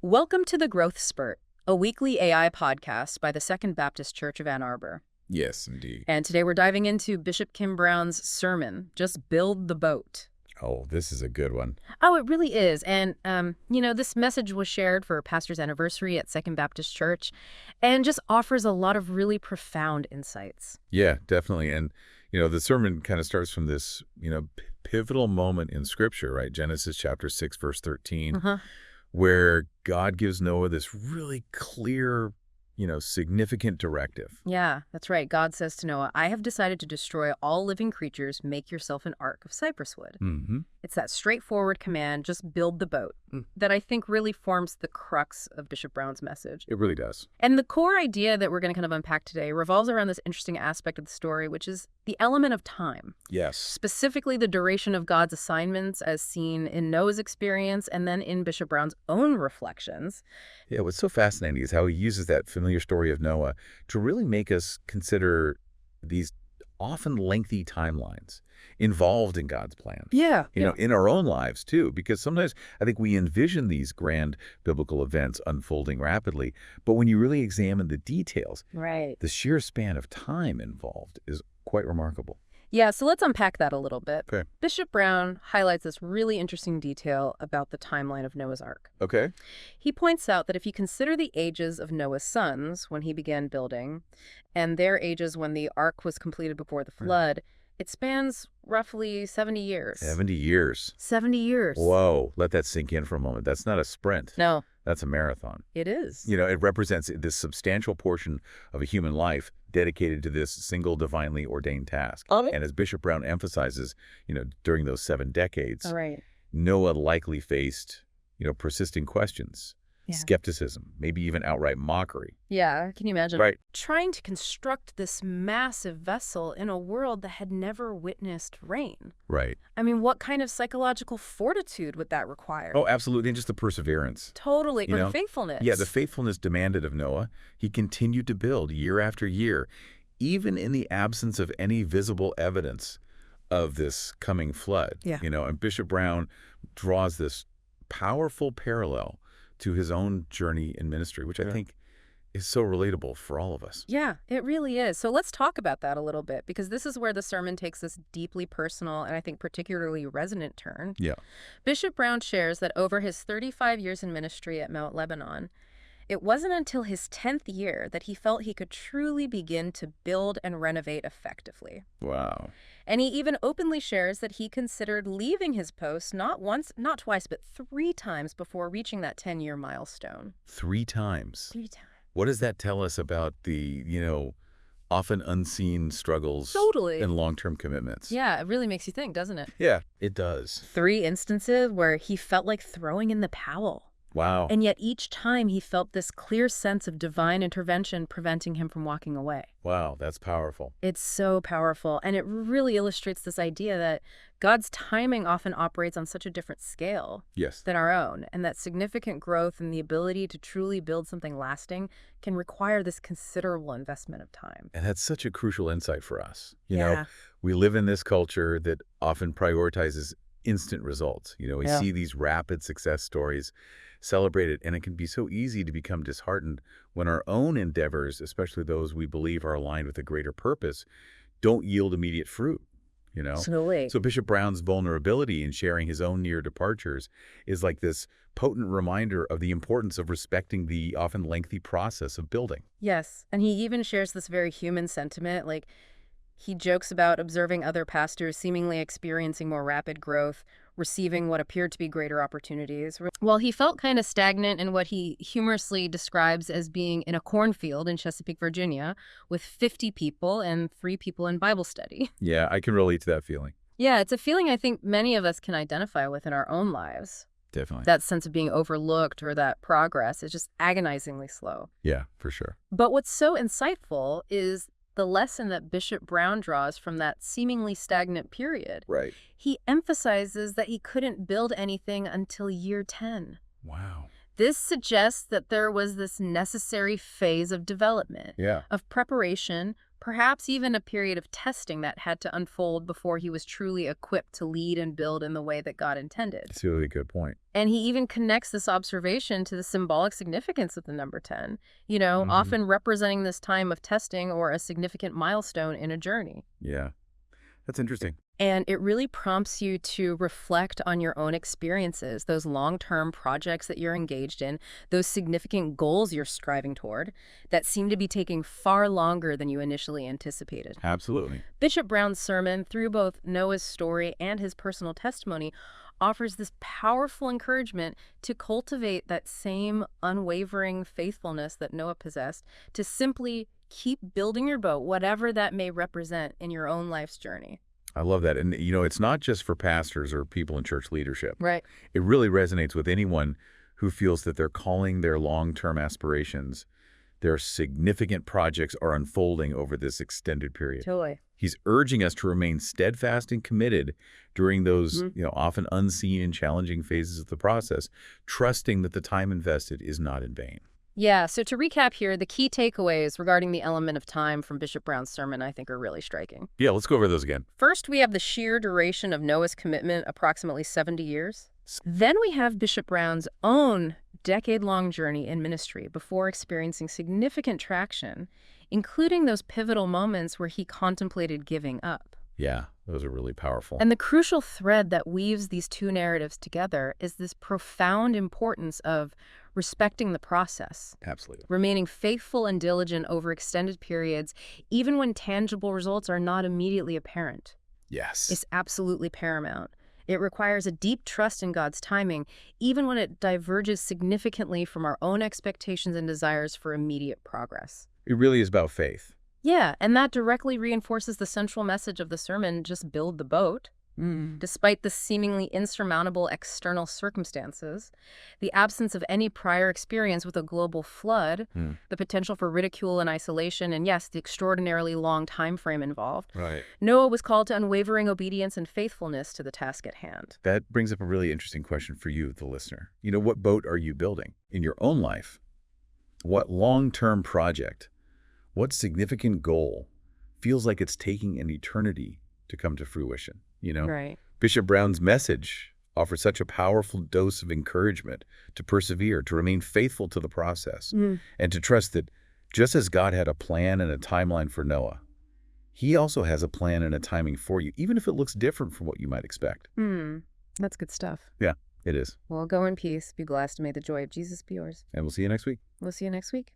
Welcome to The Growth Spurt, a weekly AI podcast by the Second Baptist Church of Ann Arbor. Yes, indeed. And today we're diving into Bishop Kim Brown's sermon, Just Build the Boat. Oh, this is a good one. Oh, it really is. And, this message was shared for Pastor's Anniversary at Second Baptist Church and just offers a lot of really profound insights. Yeah, definitely. And, the sermon kind of starts from this, pivotal moment in Scripture, right? Genesis chapter 6, verse 13, where God gives Noah this really clear, significant directive. Yeah, that's right. God says to Noah, I have decided to destroy all living creatures. Make yourself an ark of cypress wood. Mm-hmm. It's that straightforward command, just build the boat, that I think really forms the crux of Bishop Brown's message. It really does. And the core idea that we're going to kind of unpack today revolves around this interesting aspect of the story, which is the element of time. Yes. Specifically, the duration of God's assignments as seen in Noah's experience and then in Bishop Brown's own reflections. Yeah, what's so fascinating is how he uses that familiar story of Noah to really make us consider these often lengthy timelines involved in God's plan. Yeah. In our own lives, too, because sometimes I think we envision these grand biblical events unfolding rapidly. But when you really examine the details, right, the sheer span of time involved is quite remarkable. Yeah, so let's unpack that a little bit. Okay. Bishop Brown highlights this really interesting detail about the timeline of Noah's Ark. Okay. He points out that if you consider the ages of Noah's sons when he began building and their ages when the ark was completed before the flood, it spans roughly 70 years. 70 years. 70 years. Whoa. Let that sink in for a moment. That's not a sprint. No. That's a marathon. It is. It represents this substantial portion of a human life dedicated to this single divinely ordained task. And as Bishop Brown emphasizes, during those 7 decades, Noah likely faced, persisting questions, skepticism, maybe even outright mockery. Yeah, can you imagine? Right. Trying to construct this massive vessel in a world that had never witnessed rain. Right. I mean, what kind of psychological fortitude would that require? Oh, absolutely. And just the perseverance. Totally. Or the faithfulness. Yeah, the faithfulness demanded of Noah. He continued to build year after year, even in the absence of any visible evidence of this coming flood. Yeah. And Bishop Brown draws this powerful parallel to his own journey in ministry, which I think is so relatable for all of us. Yeah, it really is. So let's talk about that a little bit, because this is where the sermon takes this deeply personal and I think particularly resonant turn. Yeah. Bishop Brown shares that over his 35 years in ministry at Mount Lebanon, it wasn't until his 10th year that he felt he could truly begin to build and renovate effectively. Wow. And he even openly shares that he considered leaving his post not once, not twice, but 3 times before reaching that 10-year milestone. 3 times. 3 times. What does that tell us about the, often unseen struggles and long-term commitments? Yeah, it really makes you think, doesn't it? Yeah, it does. 3 instances where he felt like throwing in the towel. Wow. And yet each time he felt this clear sense of divine intervention preventing him from walking away. Wow, that's powerful. It's so powerful. And it really illustrates this idea that God's timing often operates on such a different scale than our own, and that significant growth and the ability to truly build something lasting can require this considerable investment of time. And that's such a crucial insight for us. We live in this culture that often prioritizes instant results. We see these rapid success stories celebrated, and it can be so easy to become disheartened when our own endeavors, especially those we believe are aligned with a greater purpose, don't yield immediate fruit. Absolutely. So Bishop Brown's vulnerability in sharing his own near departures is like this potent reminder of the importance of respecting the often lengthy process of building. Yes, and he even shares this very human sentiment, like he jokes about observing other pastors seemingly experiencing more rapid growth, receiving what appeared to be greater opportunities. Well, he felt kind of stagnant in what he humorously describes as being in a cornfield in Chesapeake, Virginia, with 50 people and 3 people in Bible study. Yeah, I can relate to that feeling. Yeah, it's a feeling I think many of us can identify with in our own lives. Definitely. That sense of being overlooked or that progress is just agonizingly slow. Yeah, for sure. But what's so insightful is the lesson that Bishop Brown draws from that seemingly stagnant period. Right. He emphasizes that he couldn't build anything until year 10. Wow. This suggests that there was this necessary phase of development, of preparation, perhaps even a period of testing that had to unfold before he was truly equipped to lead and build in the way that God intended. That's a really good point. And he even connects this observation to the symbolic significance of the number 10, often representing this time of testing or a significant milestone in a journey. Yeah, that's interesting. And it really prompts you to reflect on your own experiences, those long-term projects that you're engaged in, those significant goals you're striving toward that seem to be taking far longer than you initially anticipated. Absolutely. Bishop Brown's sermon, through both Noah's story and his personal testimony, offers this powerful encouragement to cultivate that same unwavering faithfulness that Noah possessed, to simply keep building your boat, whatever that may represent in your own life's journey. I love that. And, it's not just for pastors or people in church leadership. Right. It really resonates with anyone who feels that they're calling their long-term aspirations, their significant projects are unfolding over this extended period. Totally. He's urging us to remain steadfast and committed during those, often unseen and challenging phases of the process, trusting that the time invested is not in vain. Yeah, so to recap here, the key takeaways regarding the element of time from Bishop Brown's sermon I think are really striking. Yeah, let's go over those again. First, we have the sheer duration of Noah's commitment, approximately 70 years. Then we have Bishop Brown's own decade-long journey in ministry before experiencing significant traction, including those pivotal moments where he contemplated giving up. Yeah, those are really powerful. And the crucial thread that weaves these two narratives together is this profound importance of respecting the process. Absolutely. Remaining faithful and diligent over extended periods, even when tangible results are not immediately apparent. Yes. Is absolutely paramount. It requires a deep trust in God's timing, even when it diverges significantly from our own expectations and desires for immediate progress. It really is about faith. Yeah, and that directly reinforces the central message of the sermon, just build the boat. Despite the seemingly insurmountable external circumstances, the absence of any prior experience with a global flood, the potential for ridicule and isolation, and yes, the extraordinarily long time frame involved, Right. Noah was called to unwavering obedience and faithfulness to the task at hand. That brings up a really interesting question for you, the listener. What boat are you building in your own life? What long-term project, what significant goal feels like it's taking an eternity to come to fruition? Right. Bishop Brown's message offers such a powerful dose of encouragement to persevere, to remain faithful to the process, and to trust that just as God had a plan and a timeline for Noah, he also has a plan and a timing for you, even if it looks different from what you might expect. That's good stuff. Yeah, it is. Well, go in peace, be blessed, and may the joy of Jesus be yours. And we'll see you next week. We'll see you next week.